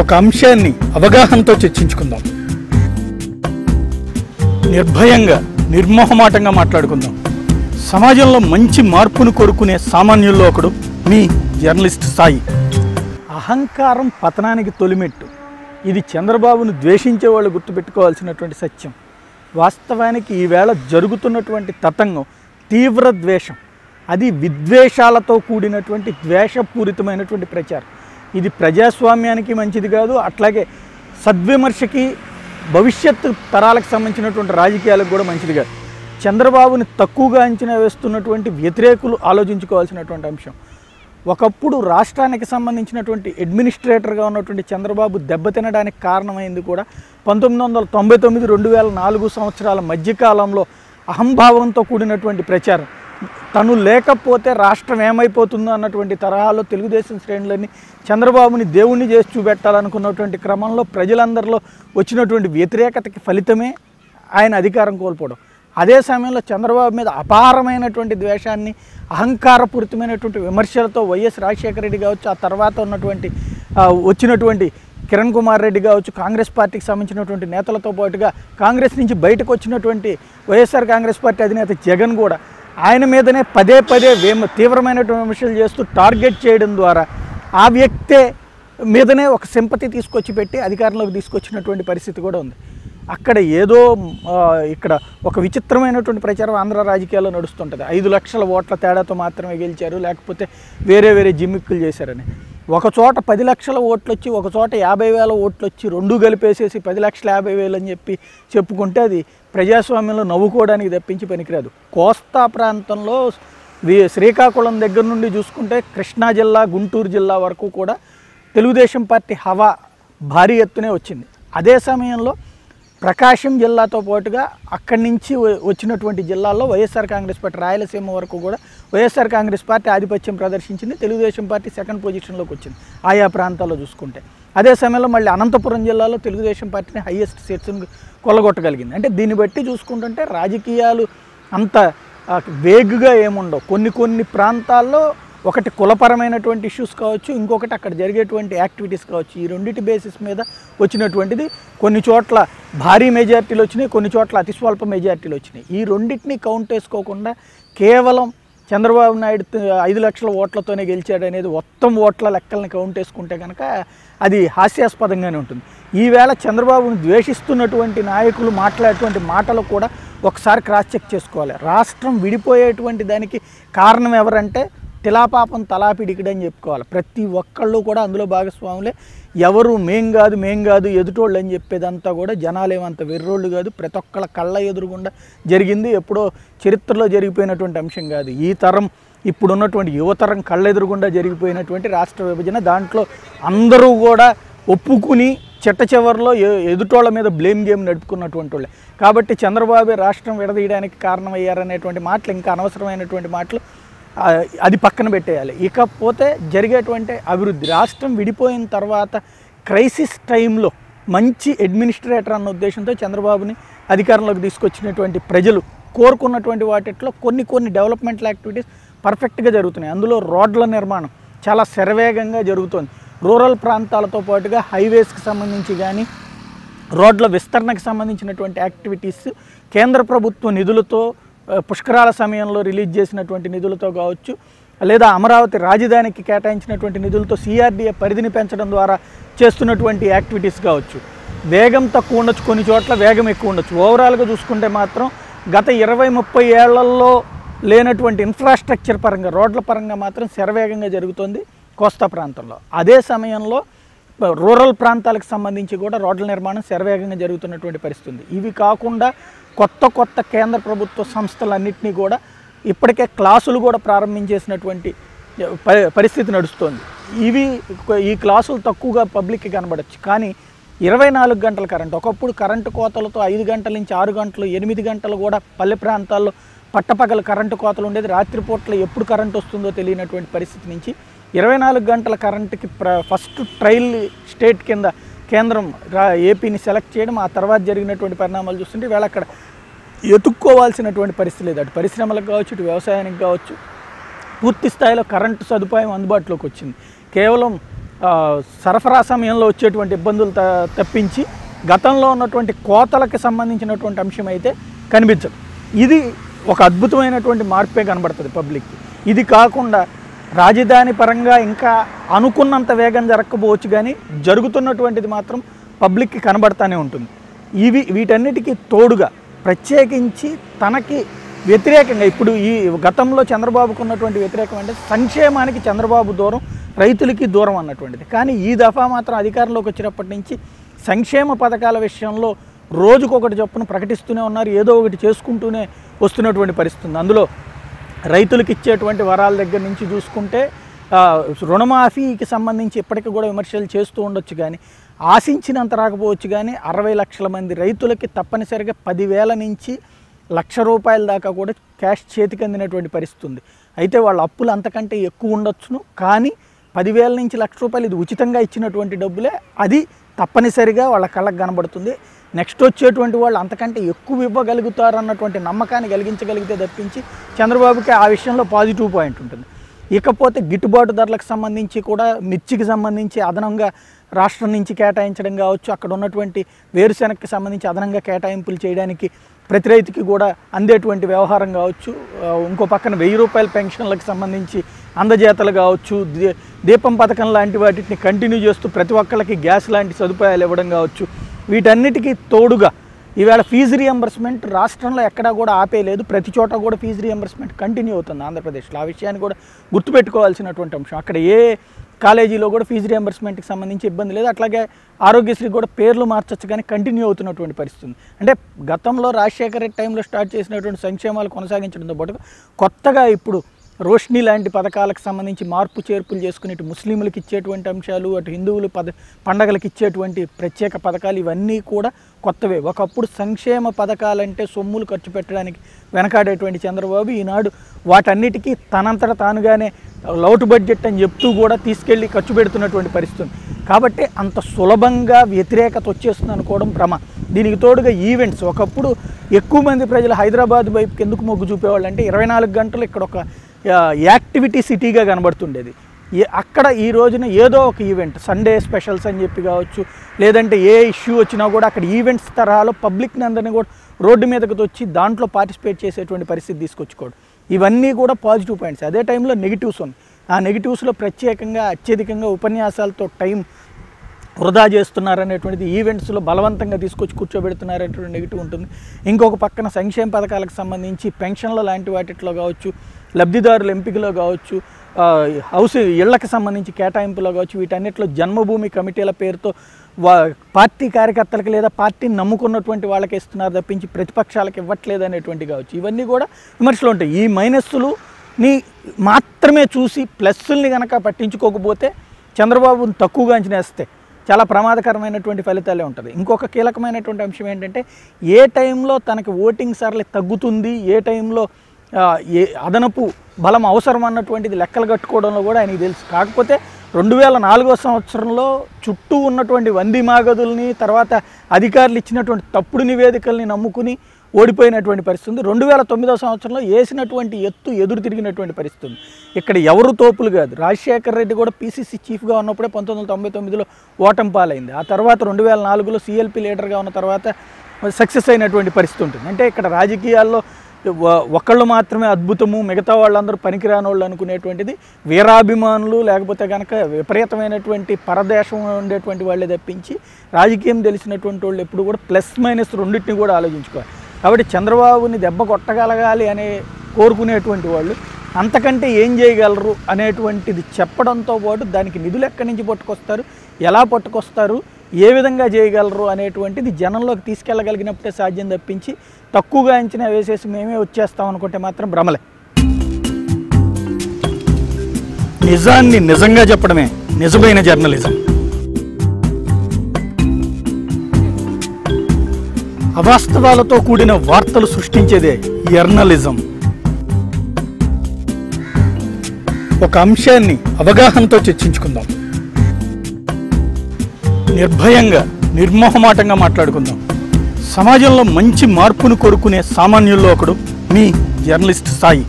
ఒక అంశాన్ని అవగాహనతో చర్చించుకుందాం. నిర్భయంగా, నిర్మోహమాటంగా మాట్లాడుకుందాం. సమాజంలో మంచి మార్పును కోరుకునే సామాన్యుల్లో ఒకడు మీ జర్నలిస్ట్ సాయి. అహంకారం పతనానికి తొలిమెట్టు. ఇది చంద్రబాబును ద్వేషించే వాళ్ళు గుర్తుపెట్టుకోవాల్సినటువంటి సత్యం. వాస్తవానికి ఈవేళ జరుగుతున్నటువంటి తతంగం తీవ్ర ద్వేషం. అది విద్వేషాలతో కూడినటువంటి ద్వేషపూరితమైనటువంటి ప్రచారం. ఇది ప్రజాస్వామ్యానికి మంచిది కాదు, అట్లాగే సద్విమర్శకి, భవిష్యత్తు తరాలకు సంబంధించినటువంటి రాజకీయాలకు కూడా మంచిది కాదు. చంద్రబాబుని తక్కువగా అంచనా వేస్తున్నటువంటి వ్యతిరేకులు ఆలోచించుకోవాల్సినటువంటి అంశం. ఒకప్పుడు రాష్ట్రానికి సంబంధించినటువంటి అడ్మినిస్ట్రేటర్గా ఉన్నటువంటి చంద్రబాబు దెబ్బతినడానికి కారణమైంది కూడా 1999, 2004 సంవత్సరాల మధ్యకాలంలో అహంభావంతో కూడినటువంటి ప్రచారం. తను లేకపోతే రాష్ట్రం ఏమైపోతుందో అన్నటువంటి తరహాలో తెలుగుదేశం శ్రేణులని చంద్రబాబుని దేవుణ్ణి చేసి చూపెట్టాలనుకున్నటువంటి క్రమంలో ప్రజలందరిలో వచ్చినటువంటి వ్యతిరేకతకి ఫలితమే ఆయన అధికారం కోల్పోవడం. అదే సమయంలో చంద్రబాబు మీద అపారమైనటువంటి ద్వేషాన్ని, అహంకారపూరితమైనటువంటి విమర్శలతో వైఎస్ రాజశేఖర రెడ్డి కావచ్చు, ఆ తర్వాత ఉన్నటువంటి వచ్చినటువంటి కిరణ్ కుమార్ రెడ్డి కావచ్చు, కాంగ్రెస్ పార్టీకి సంబంధించినటువంటి నేతలతో పాటుగా కాంగ్రెస్ నుంచి బయటకు వచ్చినటువంటి వైఎస్ఆర్ కాంగ్రెస్ పార్టీ అధినేత జగన్ కూడా ఆయన మీదనే పదే తీవ్రమైనటువంటి విమర్శలు చేస్తూ టార్గెట్ చేయడం ద్వారా ఆ వ్యక్తే మీదనే ఒక సింపతి తీసుకొచ్చి పెట్టి అధికారంలోకి తీసుకొచ్చినటువంటి పరిస్థితి కూడా ఉంది. అక్కడ ఏదో ఇక్కడ ఒక విచిత్రమైనటువంటి ప్రచారం ఆంధ్ర రాజకీయాల్లో నడుస్తుంటుంది. 5 లక్షల ఓట్ల తేడాతో మాత్రమే గెలిచారు, లేకపోతే వేరే జిమ్మిక్కులు చేశారని. ఒక చోట 10 లక్షల ఓట్లు వచ్చి, ఒక చోట 50,000 ఓట్లు వచ్చి, రెండు కలిపేసేసి 10,50,000 అని చెప్పుకుంటే అది ప్రజాస్వామ్యంలో నవ్వుకోవడానికి తప్పించి పనికిరాదు. కోస్తా ప్రాంతంలో శ్రీకాకుళం దగ్గర నుండి చూసుకుంటే కృష్ణా జిల్లా, గుంటూరు జిల్లా వరకు కూడా తెలుగుదేశం పార్టీ హవా భారీ ఎత్తునే వచ్చింది. అదే సమయంలో ప్రకాశం జిల్లాతో పాటుగా అక్కడి నుంచి వచ్చినటువంటి జిల్లాల్లో వైఎస్ఆర్ కాంగ్రెస్ పార్టీ, రాయలసీమ వరకు కూడా వైఎస్ఆర్ కాంగ్రెస్ పార్టీ ఆధిపత్యం ప్రదర్శించింది. తెలుగుదేశం పార్టీ సెకండ్ పొజిషన్లోకి వచ్చింది ఆయా ప్రాంతాల్లో చూసుకుంటే. అదే సమయంలో మళ్ళీ అనంతపురం జిల్లాలో తెలుగుదేశం పార్టీని హైయెస్ట్ సీట్స్ని కొల్లగొట్టగలిగింది. అంటే దీన్ని బట్టి చూసుకుంటుంటే రాజకీయాలు అంత వేగుగా ఏముండవు. కొన్ని ప్రాంతాల్లో ఒకటి కులపరమైనటువంటి ఇష్యూస్ కావచ్చు, ఇంకొకటి అక్కడ జరిగేటువంటి యాక్టివిటీస్ కావచ్చు. ఈ రెండింటి బేసిస్ మీద వచ్చినటువంటిది. కొన్ని చోట్ల భారీ మెజార్టీలు వచ్చినాయి, కొన్ని చోట్ల అతి స్వల్ప మెజార్టీలు వచ్చినాయి. ఈ రెండింటిని కౌంట్ వేసుకోకుండా కేవలం చంద్రబాబు నాయుడు 5 లక్షల ఓట్లతోనే గెలిచాడనేది మొత్తం ఓట్ల లెక్కల్ని కౌంట్ వేసుకుంటే కనుక అది హాస్యాస్పదంగానే ఉంటుంది. ఈవేళ చంద్రబాబును ద్వేషిస్తున్నటువంటి నాయకులు మాట్లాడేటువంటి మాటలు కూడా ఒకసారి క్రాస్ చెక్ చేసుకోవాలి. రాష్ట్రం విడిపోయేటువంటి దానికి కారణం ఎవరంటే తిలాపాపం తలాపిడికిడని చెప్పుకోవాలి. ప్రతి ఒక్కళ్ళు కూడా అందులో భాగస్వాములే. ఎవరు మేం కాదు ఎదుటోళ్ళు అని చెప్పేదంతా కూడా జనాలేమంత వెర్రోళ్ళు కాదు. ప్రతి ఒక్కళ్ళ కళ్ళ ఎదురుగుండా జరిగింది. ఎప్పుడో చరిత్రలో జరిగిపోయినటువంటి అంశం కాదు. ఈ తరం ఇప్పుడున్నటువంటి యువతరం కళ్ళ ఎదురుగుండా జరిగిపోయినటువంటి రాష్ట్ర విభజన. దాంట్లో అందరూ కూడా ఒప్పుకుని చిట్ట చివరిలో ఎదుటోళ్ళ మీద బ్లేమ్ గేమ్ నడుపుకున్నటువంటి వాళ్ళే. కాబట్టి చంద్రబాబు రాష్ట్రం విడదీయడానికి కారణమయ్యారనేటువంటి మాటలు, ఇంకా అనవసరమైనటువంటి మాటలు అది పక్కన పెట్టేయాలి. ఇకపోతే జరిగేటువంటి అభివృద్ధి, రాష్ట్రం విడిపోయిన తర్వాత క్రైసిస్ టైంలో మంచి అడ్మినిస్ట్రేటర్ అన్న ఉద్దేశంతో చంద్రబాబుని అధికారంలోకి తీసుకొచ్చినటువంటి ప్రజలు కోరుకున్నటువంటి వాటిలో కొన్ని డెవలప్మెంటల్ యాక్టివిటీస్ పర్ఫెక్ట్గా జరుగుతున్నాయి. అందులో రోడ్ల నిర్మాణం చాలా శరవేగంగా జరుగుతుంది. రూరల్ ప్రాంతాలతో పాటుగా హైవేస్కి సంబంధించి కానీ, రోడ్ల విస్తరణకు సంబంధించినటువంటి యాక్టివిటీస్ కేంద్ర ప్రభుత్వ నిధులతో, పుష్కరాల సమయంలో రిలీజ్ చేసినటువంటి నిధులతో కావచ్చు, లేదా అమరావతి రాజధానికి కేటాయించినటువంటి నిధులతో CRDA పరిధిని పెంచడం ద్వారా చేస్తున్నటువంటి యాక్టివిటీస్ కావచ్చు. వేగం తక్కువ ఉండొచ్చు, కొన్ని చోట్ల వేగం ఎక్కువ ఉండొచ్చు. ఓవరాల్గా చూసుకుంటే మాత్రం గత 20-30 ఏళ్లలో లేనటువంటి ఇన్ఫ్రాస్ట్రక్చర్ పరంగా, రోడ్ల పరంగా మాత్రం శరవేగంగా జరుగుతుంది కోస్తా ప్రాంతంలో. అదే సమయంలో రూరల్ ప్రాంతాలకు సంబంధించి కూడా రోడ్ల నిర్మాణం శరవేగంగా జరుగుతున్నటువంటి పరిస్థితి ఉంది. ఇవి కాకుండా కొత్త కేంద్ర ప్రభుత్వ సంస్థలన్నింటినీ కూడా ఇప్పటికే క్లాసులు కూడా ప్రారంభించేసినటువంటి పరిస్థితి నడుస్తుంది. ఈ క్లాసులు తక్కువగా పబ్లిక్కి కనబడచ్చు, కానీ 24 గంటల కరెంట్. ఒకప్పుడు కరెంటు కోతలతో 5 గంటల నుంచి 6 గంటలు, 8 గంటలు కూడా పల్లె ప్రాంతాల్లో పట్టపగల కరెంటు కోతలు ఉండేది. రాత్రిపూట్ల ఎప్పుడు కరెంటు వస్తుందో తెలియనటువంటి పరిస్థితి నుంచి 24 గంటల కరెంటుకి ఫస్ట్ ట్రయల్ స్టేట్ కింద కేంద్రం ఏపీని సెలెక్ట్ చేయడం, ఆ తర్వాత జరిగినటువంటి పరిణామాలు చూస్తుంటే వీళ్ళ అక్కడ ఎత్తుక్కోవాల్సినటువంటి పరిస్థితి లేదు. అటు పరిశ్రమలకు కావచ్చు, ఇటు వ్యవసాయానికి కావచ్చు, పూర్తి స్థాయిలో కరెంటు సదుపాయం అందుబాటులోకి వచ్చింది. కేవలం సరఫరా సమయంలో వచ్చేటువంటి ఇబ్బందులు తప్పించి గతంలో ఉన్నటువంటి కోతలకు సంబంధించినటువంటి అంశం అయితే కనిపించదు. ఇది ఒక అద్భుతమైనటువంటి మార్పే కనబడుతుంది పబ్లిక్కి. ఇది కాకుండా రాజధాని పరంగా ఇంకా అనుకున్నంత వేగం జరగకపోవచ్చు, కానీ జరుగుతున్నటువంటిది మాత్రం పబ్లిక్కి కనబడతానే ఉంటుంది. వీటన్నిటికీ తోడుగా ప్రత్యేకించి తనకి వ్యతిరేకంగా ఇప్పుడు ఈ గతంలో చంద్రబాబుకు ఉన్నటువంటి వ్యతిరేకం అంటే సంక్షేమానికి చంద్రబాబు దూరం, రైతులకి దూరం అన్నటువంటిది. కానీ ఈ దఫా మాత్రం అధికారంలోకి వచ్చినప్పటి నుంచి సంక్షేమ పథకాల విషయంలో రోజుకొకటి చొప్పున ప్రకటిస్తూనే ఉన్నారు, ఏదో ఒకటి చేసుకుంటూనే వస్తున్నటువంటి పరిస్థితి. అందులో రైతులకు ఇచ్చేటువంటి వరాల దగ్గర నుంచి చూసుకుంటే రుణమాఫీకి సంబంధించి ఇప్పటికీ కూడా విమర్శలు చేస్తూ ఉండొచ్చు, కానీ ఆశించినంత రాకపోవచ్చు. కానీ 60 లక్షల మంది రైతులకి తప్పనిసరిగా 10,000 నుంచి ₹1,00,000 దాకా కూడా క్యాష్ చేతికి అందినటువంటి పరిస్థితి ఉంది. అయితే వాళ్ళ అప్పులు అంతకంటే ఎక్కువ ఉండొచ్చును, కానీ 10,000 నుంచి ₹1,00,000 ఇది ఉచితంగా ఇచ్చినటువంటి డబ్బులే. అది తప్పనిసరిగా వాళ్ళ కళ్ళకు కనబడుతుంది. నెక్స్ట్ వచ్చేటువంటి వాళ్ళు అంతకంటే ఎక్కువ ఇవ్వగలుగుతారు అన్నటువంటి నమ్మకాన్ని కలిగించగలిగితే తప్పించి చంద్రబాబుకి ఆ విషయంలో పాజిటివ్ పాయింట్ ఉంటుంది. ఇకపోతే గిట్టుబాటు ధరలకు సంబంధించి కూడా మిర్చికి సంబంధించి అదనంగా రాష్ట్రం నుంచి కేటాయించడం కావచ్చు, అక్కడ ఉన్నటువంటి వేరుశెనగకి సంబంధించి అదనంగా కేటాయింపులు చేయడానికి ప్రతి రైతుకి కూడా అందేటువంటి వ్యవహారం కావచ్చు, ఇంకో పక్కన ₹1000 పెన్షన్లకు సంబంధించి అందజేతలు కావచ్చు, దీపం పథకం లాంటి వాటిని కంటిన్యూ చేస్తూ ప్రతి ఒక్కళ్ళకి గ్యాస్ లాంటి సదుపాయాలు ఇవ్వడం కావచ్చు, వీటన్నిటికీ తోడుగా ఈవేళ ఫీజు రియంబర్స్మెంట్ రాష్ట్రంలో ఎక్కడా కూడా ఆపేయలేదు. ప్రతి చోట కూడా ఫీజు రియంబర్స్మెంట్ కంటిన్యూ అవుతుంది ఆంధ్రప్రదేశ్లో. ఆ విషయాన్ని కూడా గుర్తుపెట్టుకోవాల్సినటువంటి అంశం. అక్కడ ఏ కాలేజీలో కూడా ఫీజు రియంబర్స్మెంట్కి సంబంధించి ఇబ్బంది లేదు. అట్లాగే ఆరోగ్యశ్రీ కూడా పేర్లు మార్చచ్చు, కానీ కంటిన్యూ అవుతున్నటువంటి పరిస్థితి. అంటే గతంలో రాజశేఖర రెడ్డి టైంలో స్టార్ట్ చేసినటువంటి సంక్షేమాలు కొనసాగించడంతో పాటు కొత్తగా ఇప్పుడు రోష్ని లాంటి పథకాలకు సంబంధించి మార్పు చేర్పులు చేసుకుని ఇటు ముస్లింలకు ఇచ్చేటువంటి అంశాలు, అటు హిందువులు పండగలకు ఇచ్చేటువంటి ప్రత్యేక పథకాలు, ఇవన్నీ కూడా కొత్తవే. ఒకప్పుడు సంక్షేమ పథకాలంటే సొమ్ములు ఖర్చు పెట్టడానికి వెనకాడేటువంటి చంద్రబాబు ఈనాడు వాటన్నిటికీ తనంతట తానుగానే లౌట్ బడ్జెట్ అని చెప్తూ కూడా తీసుకెళ్ళి ఖర్చు పెడుతున్నటువంటి పరిస్థితి. కాబట్టి అంత సులభంగా వ్యతిరేకత వచ్చేస్తుంది అనుకోవడం భ్రమ. దీనికి తోడుగా ఈవెంట్స్, ఒకప్పుడు ఎక్కువ మంది ప్రజలు హైదరాబాద్ వైపుకి ఎందుకు మొగ్గు చూపేవాళ్ళు అంటే 24 గంటలు ఇక్కడ ఒక యాక్టివిటీ సిటీగా కనబడుతుండేది. అక్కడ ఈ రోజున ఏదో ఒక ఈవెంట్, సండే స్పెషల్స్ అని చెప్పి కావచ్చు, లేదంటే ఏ ఇష్యూ వచ్చినా కూడా అక్కడ ఈవెంట్స్ తరహాలో పబ్లిక్ని అందరినీ కూడా రోడ్డు మీదకి వచ్చి దాంట్లో పార్టిసిపేట్ చేసేటువంటి పరిస్థితి తీసుకొచ్చుకోవడం, ఇవన్నీ కూడా పాజిటివ్ పాయింట్స్. అదే టైంలో నెగిటివ్స్ ఉన్నాయి. ఆ నెగిటివ్స్లో ప్రత్యేకంగా అత్యధికంగా ఉపన్యాసాలతో టైం వృధా చేస్తున్నారనేటువంటిది, ఈవెంట్స్లో బలవంతంగా తీసుకొచ్చి కూర్చోబెడుతున్నారనేటువంటి నెగిటివ్ ఉంటుంది. ఇంకొక పక్కన సంక్షేమ పథకాలకు సంబంధించి పెన్షన్ల లాంటి వాటిలో కావచ్చు, లబ్ధిదారుల ఎంపికలో కావచ్చు, హౌస్ ఇళ్లకు సంబంధించి కేటాయింపులో కావచ్చు, వీటన్నిటిలో జన్మభూమి కమిటీల పేరుతో పార్టీ కార్యకర్తలకు లేదా పార్టీని నమ్ముకున్నటువంటి వాళ్ళకి ఇస్తున్నారు తప్పించి ప్రతిపక్షాలకు ఇవ్వట్లేదు అనేటువంటి కావచ్చు, ఇవన్నీ కూడా విమర్శలు ఉంటాయి. ఈ మైనస్సులని మాత్రమే చూసి ప్లస్సుల్ని కనుక పట్టించుకోకపోతే చంద్రబాబుని తక్కువగా అంచనేస్తే చాలా ప్రమాదకరమైనటువంటి ఫలితాలే ఉంటుంది. ఇంకొక కీలకమైనటువంటి అంశం ఏంటంటే ఏ టైంలో తనకి ఓటింగ్ సరళి తగ్గుతుంది, ఏ టైంలో ఏ అదనపు బలం అవసరం అన్నటువంటిది లెక్కలు కట్టుకోవడంలో కూడా ఆయనకి తెలుసు. కాకపోతే 2004 సంవత్సరంలో చుట్టూ ఉన్నటువంటి వంది మాగదుల్ని, తర్వాత అధికారులు ఇచ్చినటువంటి తప్పుడు నివేదికల్ని నమ్ముకుని ఓడిపోయినటువంటి పరిస్థితి ఉంది. 2009 సంవత్సరంలో వేసినటువంటి ఎదురు తిరిగినటువంటి పరిస్థితి ఉంది. ఇక్కడ ఎవరు తోపులు కాదు. రాజశేఖర రెడ్డి కూడా పీసీసీ చీఫ్గా ఉన్నప్పుడే 1999లో ఓటమి పాలైంది. ఆ తర్వాత 2004లో సిఎల్పి లీడర్గా ఉన్న తర్వాత సక్సెస్ అయినటువంటి పరిస్థితి ఉంటుంది. అంటే ఇక్కడ రాజకీయాల్లో ఒకళ్ళు మాత్రమే అద్భుతము, మిగతా వాళ్ళందరూ పనికిరాని వాళ్ళు అనుకునేటువంటిది వీరాభిమానులు, లేకపోతే కనుక విపరీతమైనటువంటి పరదేశం ఉండేటువంటి వాళ్ళే తప్పించి రాజకీయం తెలిసినటువంటి వాళ్ళు ఎప్పుడు కూడా ప్లస్ మైనస్ రెండింటిని కూడా ఆలోచించుకోవాలి. కాబట్టి చంద్రబాబుని దెబ్బ కొట్టగలగాలి అనే కోరుకునేటువంటి వాళ్ళు అంతకంటే ఏం చేయగలరు అనేటువంటిది చెప్పడంతో పాటు దానికి నిధులు ఎక్కడి నుంచి పట్టుకొస్తారు, ఎలా పట్టుకొస్తారు, ఏ విధంగా చేయగలరు అనేటువంటిది జనంలోకి తీసుకెళ్ళగలిగినప్పుడే సాధ్యం తప్పించి తక్కువగా అంచనా వేసేసి మేమే వచ్చేస్తాం అనుకుంటే మాత్రం భ్రమలే. నిజాన్ని నిజంగా చెప్పడమే నిజమైన జర్నలిజం. అవాస్తవాలతో కూడిన వార్తలు సృష్టించేదే జర్నలిజం. ఒక అంశాన్ని అవగాహనతో చర్చించుకుందాం, నిర్భయంగా నిర్మోహమాటంగా మాట్లాడుకుందాం. సమాజంలో మంచి మార్పును కోరుకునే సామాన్యుల్లో ఒకడు మీ జర్నలిస్ట్ సాయి.